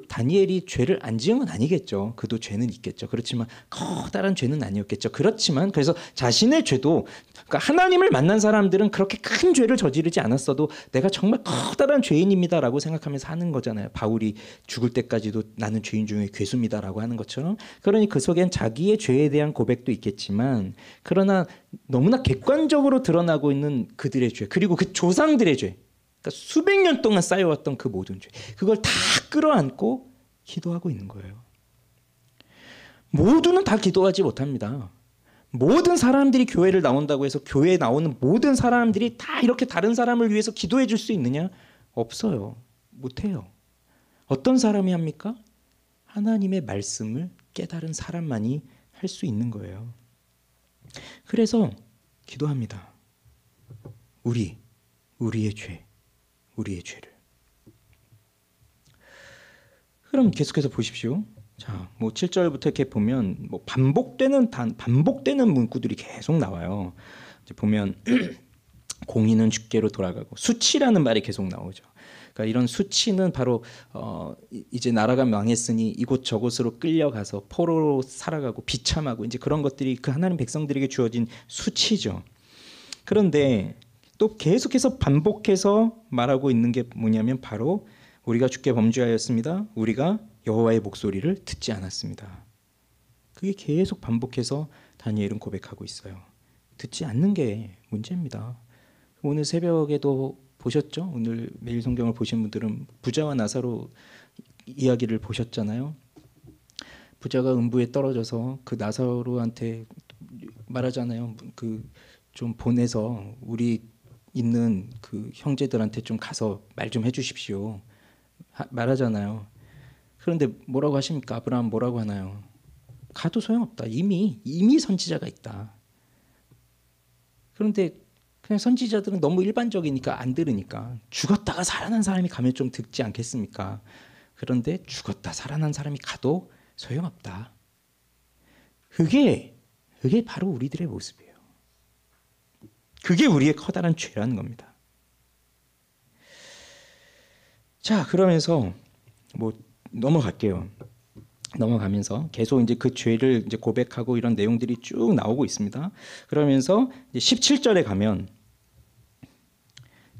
다니엘이 죄를 안 지은 건 아니겠죠. 그도 죄는 있겠죠. 그렇지만 커다란 죄는 아니었겠죠. 그렇지만 그래서 자신의 죄도, 그러니까 하나님을 만난 사람들은 그렇게 큰 죄를 저지르지 않았어도 내가 정말 커다란 죄인입니다라고 생각하면서 하는 거잖아요. 바울이 죽을 때까지도 나는 죄인 중에 괴수입니다라고 하는 것처럼. 그러니 그 속엔 자기의 죄에 대한 고백도 있겠지만, 그러나 너무나 객관적으로 드러나고 있는 그들의 죄, 그리고 그 조상들의 죄, 그러니까 수백 년 동안 쌓여왔던 그 모든 죄, 그걸 다 끌어안고 기도하고 있는 거예요. 모두는 다 기도하지 못합니다. 모든 사람들이 교회를 나온다고 해서 교회에 나오는 모든 사람들이 다 이렇게 다른 사람을 위해서 기도해 줄 수 있느냐? 없어요. 못해요. 어떤 사람이 합니까? 하나님의 말씀을 깨달은 사람만이 할 수 있는 거예요. 그래서 기도합니다. 우리의 죄, 우리의 죄를. 그럼 계속해서 보십시오. 자, 뭐 7절부터 이렇게 보면 뭐 반복되는 문구들이 계속 나와요. 이제 보면 공의는 주께로 돌아가고, 수치라는 말이 계속 나오죠. 그러니까 이런 수치는 바로 이제 나라가 망했으니 이곳저곳으로 끌려가서 포로로 살아가고 비참하고 이제 그런 것들이 그 하나님 백성들에게 주어진 수치죠. 그런데 또 계속해서 반복해서 말하고 있는 게 뭐냐면 바로 우리가 주께 범죄하였습니다. 우리가 여호와의 목소리를 듣지 않았습니다. 그게 계속 반복해서 다니엘은 고백하고 있어요. 듣지 않는 게 문제입니다. 오늘 새벽에도 보셨죠? 오늘 매일 성경을 보신 분들은 부자와 나사로 이야기를 보셨잖아요. 부자가 음부에 떨어져서 그 나사로한테 말하잖아요. 그 좀 보내서 우리 있는 그 형제들한테 좀 가서 말 좀 해주십시오. 말하잖아요. 그런데 뭐라고 하십니까? 아브라함 뭐라고 하나요? 가도 소용없다. 이미 선지자가 있다. 그런데 그냥 선지자들은 너무 일반적이니까 안 들으니까 죽었다가 살아난 사람이 가면 좀 듣지 않겠습니까? 그런데 죽었다 살아난 사람이 가도 소용없다. 그게 바로 우리들의 모습이에요. 그게 우리의 커다란 죄라는 겁니다. 자, 그러면서 뭐 넘어갈게요. 넘어가면서 계속 이제 그 죄를 이제 고백하고 이런 내용들이 쭉 나오고 있습니다. 그러면서 이제 17절에 가면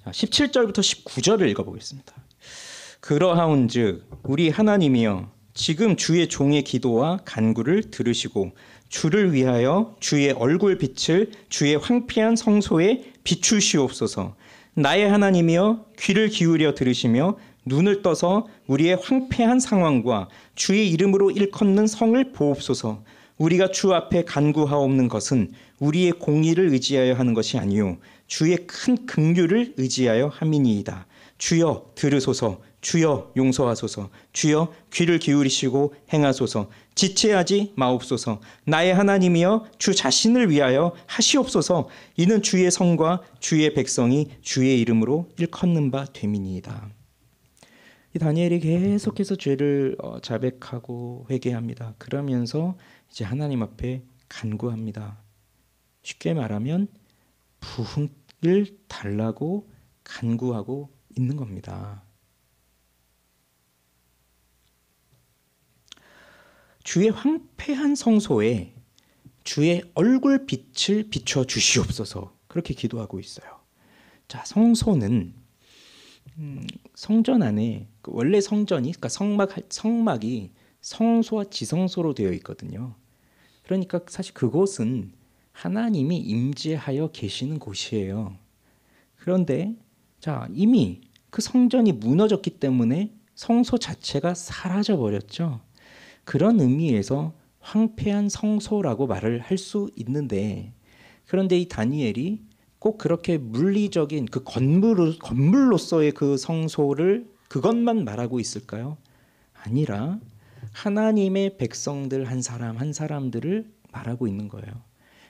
17절부터 19절을 읽어보겠습니다. 그러하온즉 우리 하나님이여 지금 주의 종의 기도와 간구를 들으시고 주를 위하여 주의 얼굴 빛을 주의 황폐한 성소에 비추시옵소서. 나의 하나님이여 귀를 기울여 들으시며 눈을 떠서 우리의 황폐한 상황과 주의 이름으로 일컫는 성을 보옵소서. 우리가 주 앞에 간구하옵는 것은 우리의 공의를 의지하여 하는 것이 아니요 주의 큰 긍휼을 의지하여 함이니이다. 주여 들으소서. 주여 용서하소서. 주여 귀를 기울이시고 행하소서. 지체하지 마옵소서. 나의 하나님이여 주 자신을 위하여 하시옵소서. 이는 주의 성과 주의 백성이 주의 이름으로 일컫는 바 됨이니이다. 이 다니엘이 계속해서 죄를 자백하고 회개합니다. 그러면서 이제 하나님 앞에 간구합니다. 쉽게 말하면 부흥을 달라고 간구하고 있는 겁니다. 주의 황폐한 성소에 주의 얼굴 빛을 비춰 주시옵소서. 그렇게 기도하고 있어요. 자, 성소는 성전 안에 원래 성전이 그러니까 성막이 성소와 지성소로 되어 있거든요. 그러니까 사실 그곳은 하나님이 임재하여 계시는 곳이에요. 그런데 자, 이미 그 성전이 무너졌기 때문에 성소 자체가 사라져 버렸죠. 그런 의미에서 황폐한 성소라고 말을 할 수 있는데, 그런데 이 다니엘이 꼭 그렇게 물리적인 그 건물로서의 그 성소를 그것만 말하고 있을까요? 아니라 하나님의 백성들 한 사람 한 사람들을 말하고 있는 거예요.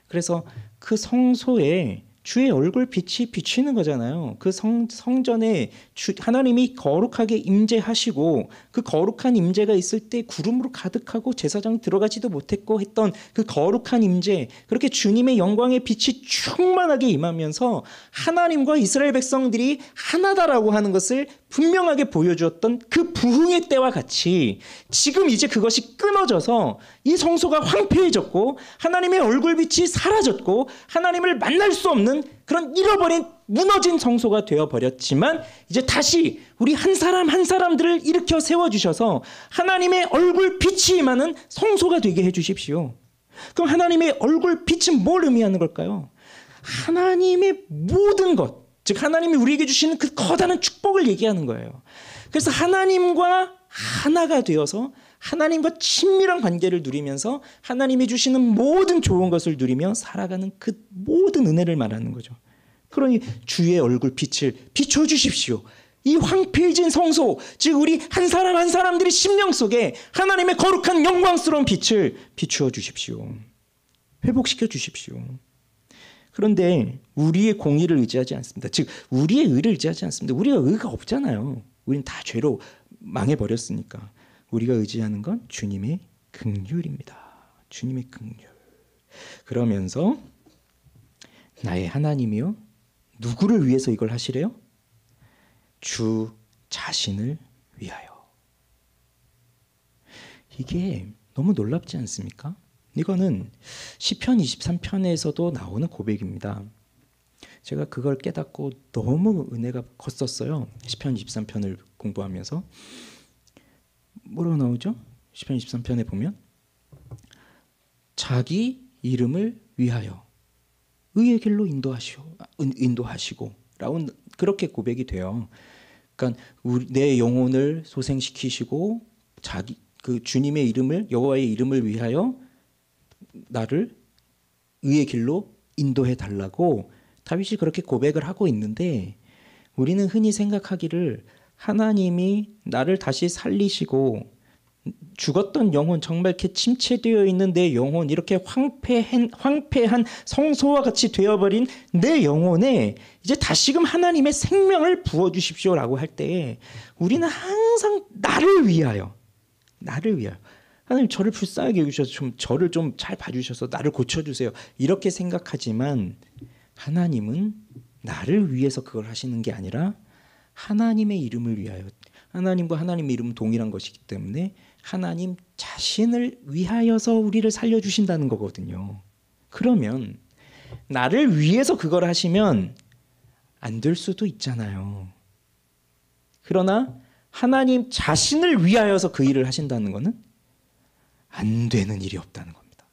그래서 그 성소에 주의 얼굴 빛이 비치는 거잖아요. 그 성전에 하나님이 거룩하게 임재하시고 그 거룩한 임재가 있을 때 구름으로 가득하고 제사장 들어가지도 못했고 했던 그 거룩한 임재, 그렇게 주님의 영광의 빛이 충만하게 임하면서 하나님과 이스라엘 백성들이 하나다라고 하는 것을 분명하게 보여주었던 그 부흥의 때와 같이 지금 이제 그것이 끊어져서 이 성소가 황폐해졌고 하나님의 얼굴빛이 사라졌고 하나님을 만날 수 없는 그런 잃어버린 무너진 성소가 되어버렸지만 이제 다시 우리 한 사람 한 사람들을 일으켜 세워주셔서 하나님의 얼굴빛이 임하는 성소가 되게 해주십시오. 그럼 하나님의 얼굴빛은 뭘 의미하는 걸까요? 하나님의 모든 것, 즉 하나님이 우리에게 주시는 그 커다란 축복을 얘기하는 거예요. 그래서 하나님과 하나가 되어서 하나님과 친밀한 관계를 누리면서 하나님이 주시는 모든 좋은 것을 누리며 살아가는 그 모든 은혜를 말하는 거죠. 그러니 주의 얼굴 빛을 비춰주십시오. 이 황폐해진 성소, 즉 우리 한 사람 한 사람들의 심령 속에 하나님의 거룩한 영광스러운 빛을 비추어 주십시오. 회복시켜 주십시오. 그런데 우리의 공의를 의지하지 않습니다. 즉 우리의 의를 의지하지 않습니다. 우리가 의가 없잖아요. 우리는 다 죄로 망해버렸으니까. 우리가 의지하는 건 주님의 긍휼입니다. 주님의 긍휼. 그러면서 나의 하나님이요, 누구를 위해서 이걸 하시래요? 주 자신을 위하여. 이게 너무 놀랍지 않습니까? 이거는 시편 23편에서도 나오는 고백입니다. 제가 그걸 깨닫고 너무 은혜가 컸었어요. 시편 23편을 공부하면서. 뭐라고 나오죠? 시편 23편에 보면 자기 이름을 위하여 의의 길로 인도하시고 라고 그렇게 고백이 돼요. 그러니까 내 영혼을 소생시키시고 자기 그 주님의 이름을, 여호와의 이름을 위하여 나를 의의 길로 인도해 달라고 다윗이 그렇게 고백을 하고 있는데, 우리는 흔히 생각하기를 하나님이 나를 다시 살리시고 죽었던 영혼, 정말 이렇게 침체되어 있는 내 영혼, 이렇게 황폐한 성소와 같이 되어버린 내 영혼에 이제 다시금 하나님의 생명을 부어주십시오라고 할 때 우리는 항상 나를 위하여 하나님 저를 불쌍하게 여기셔서 저를 좀 잘 봐주셔서 나를 고쳐주세요 이렇게 생각하지만, 하나님은 나를 위해서 그걸 하시는 게 아니라 하나님의 이름을 위하여, 하나님과 하나님의 이름은 동일한 것이기 때문에 하나님 자신을 위하여서 우리를 살려주신다는 거거든요. 그러면 나를 위해서 그걸 하시면 안 될 수도 있잖아요. 그러나 하나님 자신을 위하여서 그 일을 하신다는 것은 안 되는 일이 없다는 겁니다.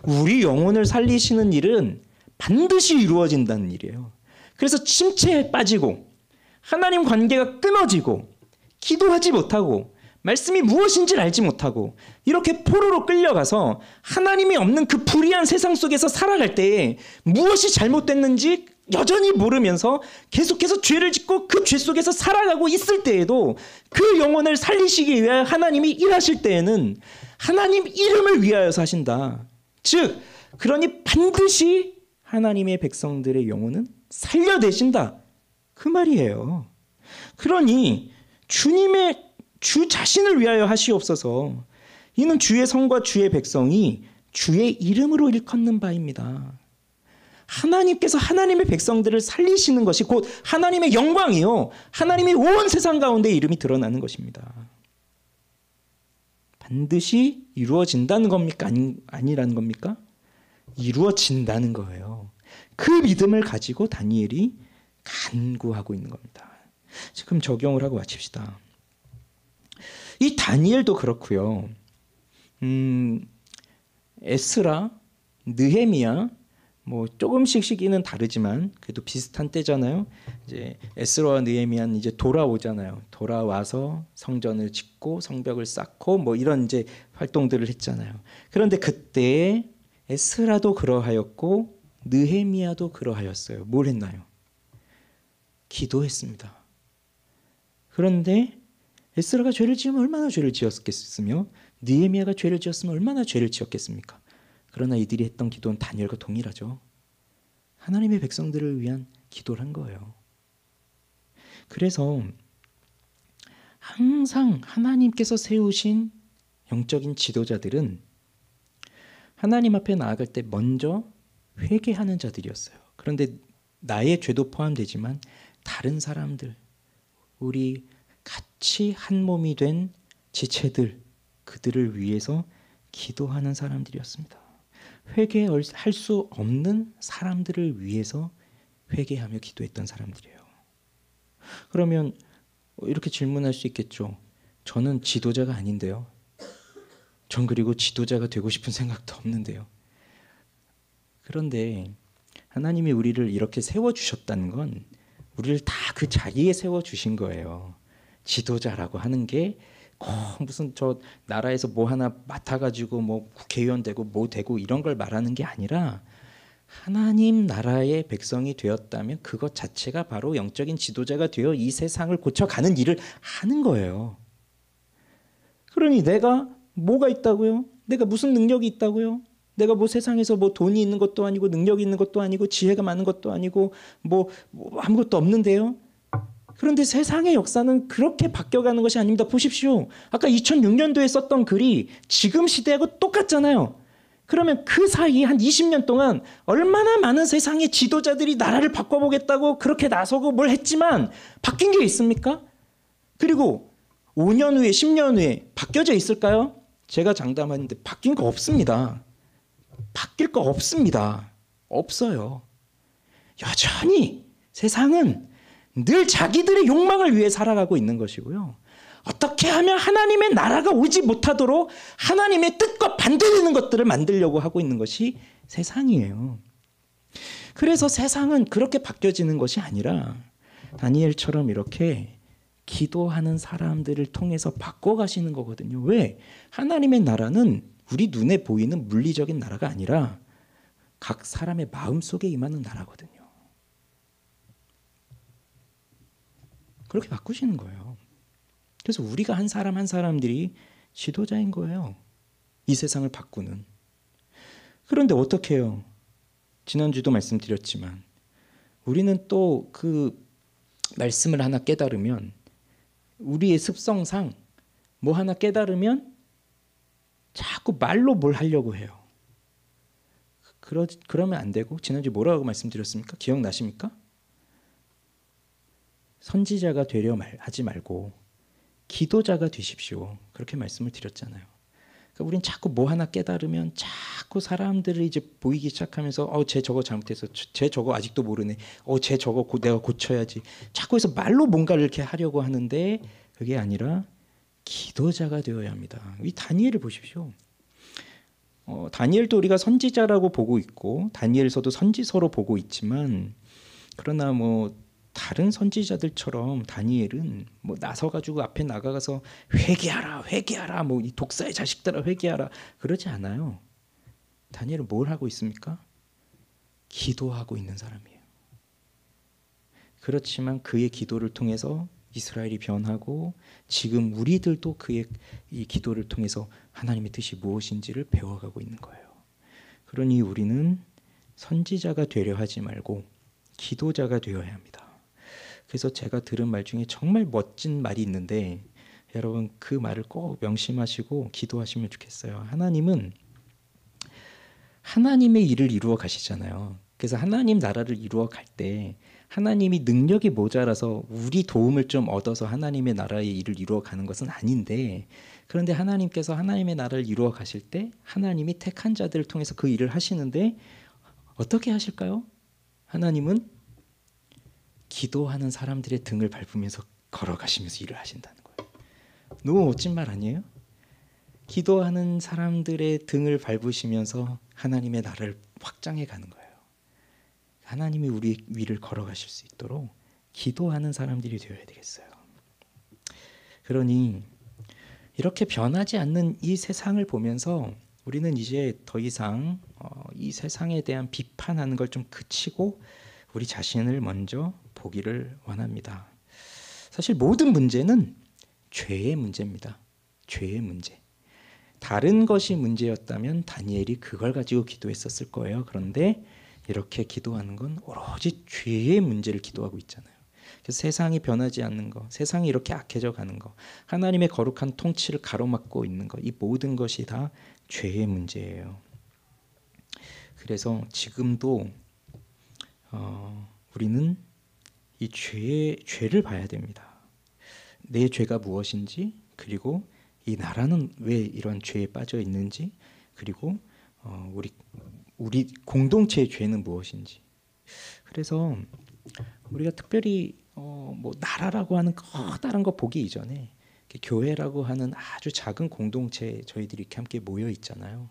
우리 영혼을 살리시는 일은 반드시 이루어진다는 일이에요. 그래서 침체에 빠지고 하나님 관계가 끊어지고 기도하지 못하고 말씀이 무엇인지를 알지 못하고 이렇게 포로로 끌려가서 하나님이 없는 그 불의한 세상 속에서 살아갈 때에 무엇이 잘못됐는지 여전히 모르면서 계속해서 죄를 짓고 그 죄 속에서 살아가고 있을 때에도 그 영혼을 살리시기 위하여 하나님이 일하실 때에는 하나님 이름을 위하여서 하신다. 즉 그러니 반드시 하나님의 백성들의 영혼은 살려내신다. 그 말이에요. 그러니 주 자신을 위하여 하시옵소서. 이는 주의 성과 주의 백성이 주의 이름으로 일컫는 바입니다. 하나님께서 하나님의 백성들을 살리시는 것이 곧 하나님의 영광이요, 하나님이 온 세상 가운데 이름이 드러나는 것입니다. 반드시 이루어진다는 겁니까? 아니라는 겁니까? 이루어진다는 거예요. 그 믿음을 가지고 다니엘이 간구하고 있는 겁니다. 지금 적용을 하고 마칩시다. 이 다니엘도 그렇고요. 에스라, 느헤미야, 뭐 조금씩 시기는 다르지만 그래도 비슷한 때잖아요. 이제 에스라와 느헤미야는 이제 돌아오잖아요. 돌아와서 성전을 짓고 성벽을 쌓고 뭐 이런 이제 활동들을 했잖아요. 그런데 그때 에스라도 그러하였고 느헤미야도 그러하였어요. 뭘 했나요? 기도했습니다. 그런데 에스라가 죄를 지으면 얼마나 죄를 지었겠으며 느헤미야가 죄를 지었으면 얼마나 죄를 지었겠습니까? 그러나 이들이 했던 기도는 다니엘과 동일하죠. 하나님의 백성들을 위한 기도를 한 거예요. 그래서 항상 하나님께서 세우신 영적인 지도자들은 하나님 앞에 나아갈 때 먼저 회개하는 자들이었어요. 그런데 나의 죄도 포함되지만 다른 사람들, 우리 같이 한 몸이 된 지체들, 그들을 위해서 기도하는 사람들이었습니다. 회개할 수 없는 사람들을 위해서 회개하며 기도했던 사람들이에요. 그러면 이렇게 질문할 수 있겠죠. 저는 지도자가 아닌데요. 전 그리고 지도자가 되고 싶은 생각도 없는데요. 그런데 하나님이 우리를 이렇게 세워주셨다는 건 우리를 다 그 자리에 세워주신 거예요. 지도자라고 하는 게 꼭 무슨 저 나라에서 뭐 하나 맡아가지고 뭐 국회의원 되고 뭐 되고 이런 걸 말하는 게 아니라 하나님 나라의 백성이 되었다면 그것 자체가 바로 영적인 지도자가 되어 이 세상을 고쳐가는 일을 하는 거예요. 그러니 내가 뭐가 있다고요? 내가 무슨 능력이 있다고요? 내가 뭐 세상에서 뭐 돈이 있는 것도 아니고 능력이 있는 것도 아니고 지혜가 많은 것도 아니고 뭐 아무것도 없는데요. 그런데 세상의 역사는 그렇게 바뀌어가는 것이 아닙니다. 보십시오. 아까 2006년도에 썼던 글이 지금 시대하고 똑같잖아요. 그러면 그 사이 한 20년 동안 얼마나 많은 세상의 지도자들이 나라를 바꿔보겠다고 그렇게 나서고 뭘 했지만 바뀐 게 있습니까? 그리고 5년 후에 10년 후에 바뀌어져 있을까요? 제가 장담하는데 바뀐 거 없습니다. 바뀔 거 없습니다. 없어요. 여전히 세상은 늘 자기들의 욕망을 위해 살아가고 있는 것이고요. 어떻게 하면 하나님의 나라가 오지 못하도록 하나님의 뜻과 반대되는 것들을 만들려고 하고 있는 것이 세상이에요. 그래서 세상은 그렇게 바뀌어지는 것이 아니라 다니엘처럼 이렇게 기도하는 사람들을 통해서 바꿔가시는 거거든요. 왜? 하나님의 나라는 우리 눈에 보이는 물리적인 나라가 아니라 각 사람의 마음속에 임하는 나라거든요. 그렇게 바꾸시는 거예요. 그래서 우리가 한 사람 한 사람들이 지도자인 거예요. 이 세상을 바꾸는. 그런데 어떻게 해요? 지난주도 말씀드렸지만 우리는 또 그 말씀을 하나 깨달으면 우리의 습성상 뭐 하나 깨달으면 자꾸 말로 뭘 하려고 해요. 그러면 안 되고 지난주에 뭐라고 말씀드렸습니까? 기억나십니까? 선지자가 되려 하지 말고 기도자가 되십시오. 그렇게 말씀을 드렸잖아요. 그러니까 우린 자꾸 뭐 하나 깨달으면 자꾸 사람들을 이제 보이기 시작하면서 쟤 저거 잘못했어. 쟤 저거 아직도 모르네. 쟤 저거 내가 고쳐야지. 자꾸 해서 말로 뭔가를 이렇게 하려고 하는데 그게 아니라 기도자가 되어야 합니다. 이 다니엘을 보십시오. 다니엘도 우리가 선지자라고 보고 있고 다니엘서도 선지서로 보고 있지만 그러나 뭐 다른 선지자들처럼 다니엘은 뭐 나서가지고 앞에 나가서 회개하라 회개하라 뭐 이 독사의 자식들아 회개하라 그러지 않아요. 다니엘은 뭘 하고 있습니까? 기도하고 있는 사람이에요. 그렇지만 그의 기도를 통해서 이스라엘이 변하고 지금 우리들도 그의 이 기도를 통해서 하나님의 뜻이 무엇인지를 배워가고 있는 거예요. 그러니 우리는 선지자가 되려 하지 말고 기도자가 되어야 합니다. 그래서 제가 들은 말 중에 정말 멋진 말이 있는데 여러분 그 말을 꼭 명심하시고 기도하시면 좋겠어요. 하나님은 하나님의 일을 이루어 가시잖아요. 그래서 하나님 나라를 이루어 갈 때 하나님이 능력이 모자라서 우리 도움을 좀 얻어서 하나님의 나라의 일을 이루어 가는 것은 아닌데 그런데 하나님께서 하나님의 나라를 이루어 가실 때 하나님이 택한 자들을 통해서 그 일을 하시는데 어떻게 하실까요? 하나님은 기도하는 사람들의 등을 밟으면서 걸어가시면서 일을 하신다는 거예요. 너무 멋진 말 아니에요? 기도하는 사람들의 등을 밟으시면서 하나님의 나라를 확장해 가는 거예요. 하나님이 우리 위를 걸어가실 수 있도록 기도하는 사람들이 되어야 되겠어요. 그러니 이렇게 변하지 않는 이 세상을 보면서 우리는 이제 더 이상 이 세상에 대한 비판하는 걸 좀 그치고 우리 자신을 먼저 보기를 원합니다. 사실 모든 문제는 죄의 문제입니다. 죄의 문제. 다른 것이 문제였다면 다니엘이 그걸 가지고 기도했었을 거예요. 그런데 이렇게 기도하는 건 오로지 죄의 문제를 기도하고 있잖아요. 그래서 세상이 변하지 않는 거, 세상이 이렇게 악해져 가는 거, 하나님의 거룩한 통치를 가로막고 있는 거, 이 모든 것이 다 죄의 문제예요. 그래서 지금도 우리는 이 죄를 봐야 됩니다. 내 죄가 무엇인지, 그리고 이 나라는 왜 이런 죄에 빠져 있는지, 그리고 우리 공동체의 죄는 무엇인지. 그래서 우리가 특별히 뭐 나라라고 하는 커다란 거 보기 이전에 교회라고 하는 아주 작은 공동체에 저희들이 이렇게 함께 모여 있잖아요.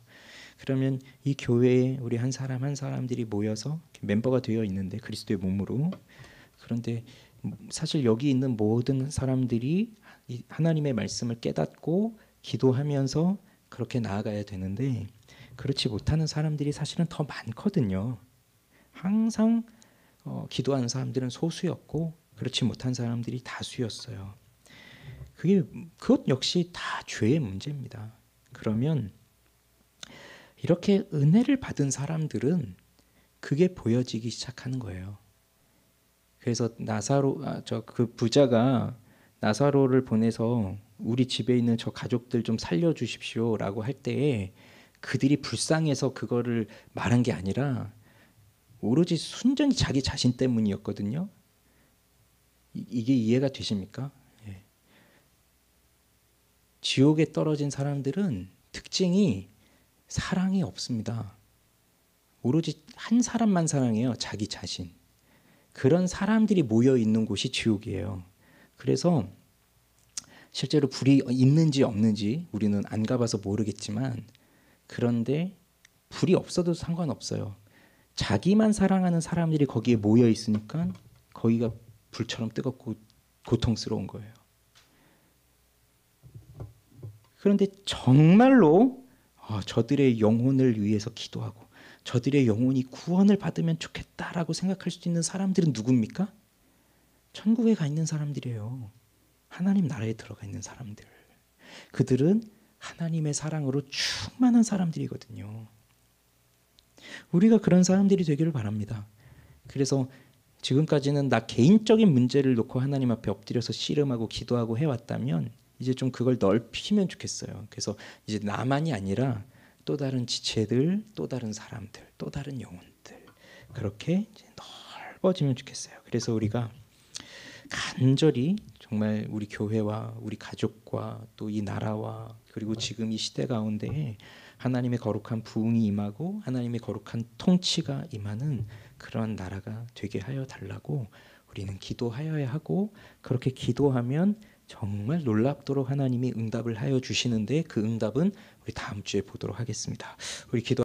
그러면 이 교회에 우리 한 사람 한 사람들이 모여서 멤버가 되어 있는데 그리스도의 몸으로. 그런데 사실 여기 있는 모든 사람들이 하나님의 말씀을 깨닫고 기도하면서 그렇게 나아가야 되는데 그렇지 못하는 사람들이 사실은 더 많거든요. 항상 기도하는 사람들은 소수였고 그렇지 못한 사람들이 다수였어요. 그것 역시 다 죄의 문제입니다. 그러면 이렇게 은혜를 받은 사람들은 그게 보여지기 시작하는 거예요. 그래서 그 부자가 나사로를 보내서 우리 집에 있는 저 가족들 좀 살려주십시오라고 할 때에 그들이 불쌍해서 그거를 말한 게 아니라 오로지 순전히 자기 자신 때문이었거든요. 이게 이해가 되십니까? 예. 지옥에 떨어진 사람들은 특징이 사랑이 없습니다. 오로지 한 사람만 사랑해요. 자기 자신. 그런 사람들이 모여 있는 곳이 지옥이에요. 그래서 실제로 불이 있는지 없는지 우리는 안 가봐서 모르겠지만, 그런데 불이 없어도 상관없어요. 자기만 사랑하는 사람들이 거기에 모여 있으니까 거기가 불처럼 뜨겁고 고통스러운 거예요. 그런데 정말로 저들의 영혼을 위해서 기도하고 저들의 영혼이 구원을 받으면 좋겠다라고 생각할 수 있는 사람들은 누굽니까? 천국에 가 있는 사람들이에요. 하나님 나라에 들어가 있는 사람들. 그들은 하나님의 사랑으로 충만한 사람들이거든요. 우리가 그런 사람들이 되기를 바랍니다. 그래서 지금까지는 나 개인적인 문제를 놓고 하나님 앞에 엎드려서 씨름하고 기도하고 해왔다면 이제 좀 그걸 넓히면 좋겠어요. 그래서 이제 나만이 아니라 또 다른 지체들, 또 다른 사람들, 또 다른 영혼들, 그렇게 이제 넓어지면 좋겠어요. 그래서 우리가 간절히 정말 우리 교회와 우리 가족과 또 이 나라와 그리고 지금 이 시대 가운데 하나님의 거룩한 부흥이 임하고 하나님의 거룩한 통치가 임하는 그런 나라가 되게 하여 달라고 우리는 기도하여야 하고, 그렇게 기도하면 정말 놀랍도록 하나님이 응답을 하여 주시는데 그 응답은 우리 다음 주에 보도록 하겠습니다. 우리 기도